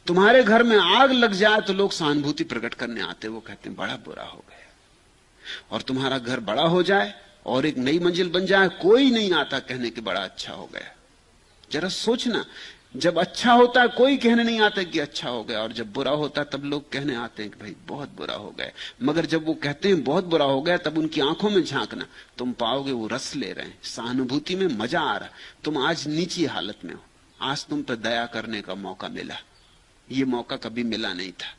तुम्हारे घर में आग लग जाए तो लोग सहानुभूति प्रकट करने आते, वो कहते हैं बड़ा बुरा हो गया। और तुम्हारा घर बड़ा हो जाए और एक नई मंजिल बन जाए, कोई नहीं आता कहने कि बड़ा अच्छा हो गया। जरा सोचना, जब अच्छा होता है कोई कहने नहीं आता कि अच्छा हो गया, और जब बुरा होता है तब लोग कहने आते हैं कि भाई बहुत बुरा हो गया। मगर जब वो कहते हैं बहुत बुरा हो गया, तब उनकी आंखों में झांकना, तुम पाओगे वो रस ले रहे हैं, सहानुभूति में मजा आ रहा। तुम आज नीची हालत में हो, आज तुम पर दया करने का मौका मिला, ये मौका कभी मिला नहीं था।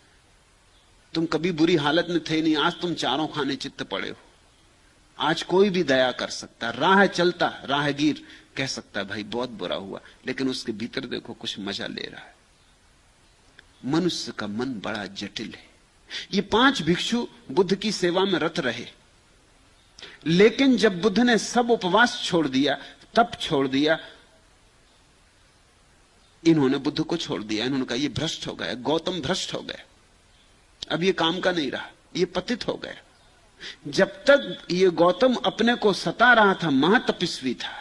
तुम कभी बुरी हालत में थे नहीं, आज तुम चारों खाने चित्त पड़े हो। आज कोई भी दया कर सकता, राह चलता राहगीर कह सकता भाई बहुत बुरा हुआ, लेकिन उसके भीतर देखो कुछ मजा ले रहा है। मनुष्य का मन बड़ा जटिल है। ये 5 भिक्षु बुद्ध की सेवा में रत रहे, लेकिन जब बुद्ध ने सब उपवास छोड़ दिया, तप छोड़ दिया, इन्होंने बुद्ध को छोड़ दिया। इन्होंने कहा ये भ्रष्ट हो गया, गौतम भ्रष्ट हो गया, अब ये काम का नहीं रहा, ये पतित हो गया। जब तक ये गौतम अपने को सता रहा था, महातपस्वी था,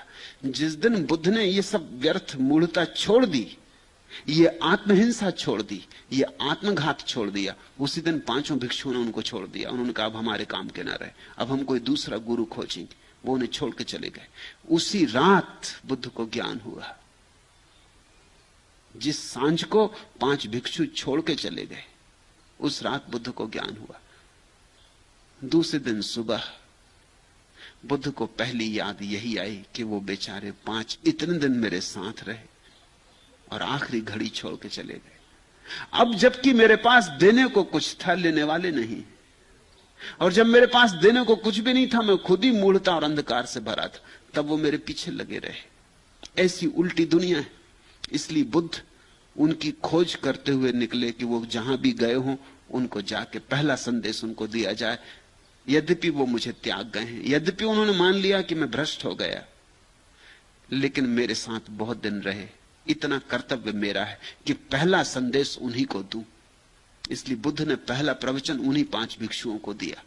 जिस दिन बुद्ध ने ये सब व्यर्थ मूढ़ता छोड़ दी, ये आत्महिंसा छोड़ दी, ये आत्मघात छोड़ दिया, उसी दिन 5 भिक्षुओं ने उनको छोड़ दिया। उन्होंने कहा अब हमारे काम के ना रहे, अब हम कोई दूसरा गुरु खोजेंगे। वो उन्हें छोड़ के चले गए। उसी रात बुद्ध को ज्ञान हुआ। जिस सांझ को 5 भिक्षु छोड़ के चले गए, उस रात बुद्ध को ज्ञान हुआ। दूसरे दिन सुबह बुद्ध को पहली याद यही आई कि वो बेचारे 5 इतने दिन मेरे साथ रहे और आखिरी घड़ी छोड़ के चले गए। अब जबकि मेरे पास देने को कुछ था, लेने वाले नहीं, और जब मेरे पास देने को कुछ भी नहीं था, मैं खुद ही मूढ़ता और अंधकार से भरा था, तब वो मेरे पीछे लगे रहे। ऐसी उल्टी दुनिया है। इसलिए बुद्ध उनकी खोज करते हुए निकले कि वो जहां भी गए हों उनको जाके पहला संदेश उनको दिया जाए। यद्यपि वो मुझे त्याग गए हैं, यद्यपि उन्होंने मान लिया कि मैं भ्रष्ट हो गया, लेकिन मेरे साथ बहुत दिन रहे, इतना कर्तव्य मेरा है कि पहला संदेश उन्हीं को दूं। इसलिए बुद्ध ने पहला प्रवचन उन्हीं 5 भिक्षुओं को दिया।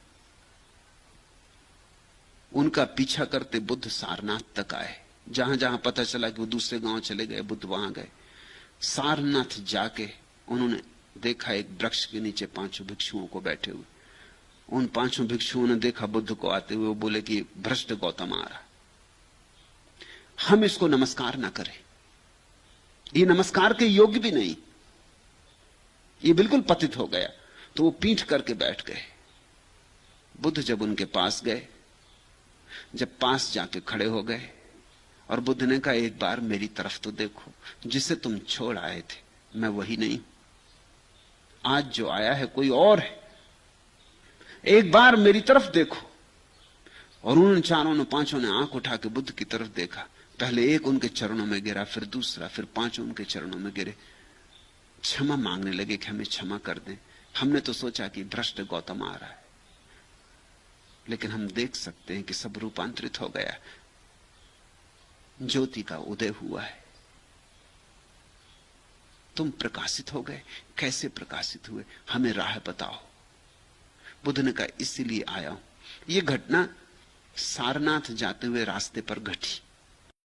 उनका पीछा करते बुद्ध सारनाथ तक आए। जहां जहां पता चला कि वो दूसरे गांव चले गए, बुद्ध वहां गए। सारनाथ जाके उन्होंने देखा एक वृक्ष के नीचे 5 भिक्षुओं को बैठे हुए। उन 5 भिक्षुओं ने देखा बुद्ध को आते हुए, वो बोले कि भ्रष्ट गौतम आ रहा, हम इसको नमस्कार ना करें, ये नमस्कार के योग्य भी नहीं, ये बिल्कुल पतित हो गया। तो वो पीठ करके बैठ गए। बुद्ध जब उनके पास गए, जब पास जाके खड़े हो गए, और बुद्ध ने कहा एक बार मेरी तरफ तो देखो, जिसे तुम छोड़ आए थे मैं वही नहीं, आज जो आया है कोई और है, एक बार मेरी तरफ देखो। और उन चारों ने 5 ने आंख उठा के बुद्ध की तरफ देखा। पहले एक उनके चरणों में गिरा, फिर दूसरा, फिर 5 उनके चरणों में गिरे। क्षमा मांगने लगे कि हमें क्षमा कर दें, हमने तो सोचा कि भ्रष्ट गौतम आ रहा है, लेकिन हम देख सकते हैं कि सब रूपांतरित हो गया, ज्योति का उदय हुआ है। तुम प्रकाशित हो गए। कैसे प्रकाशित हुए, हमें राह बताओ। बुद्ध ने कहा इसीलिए आया हूं। यह घटना सारनाथ जाते हुए रास्ते पर घटी।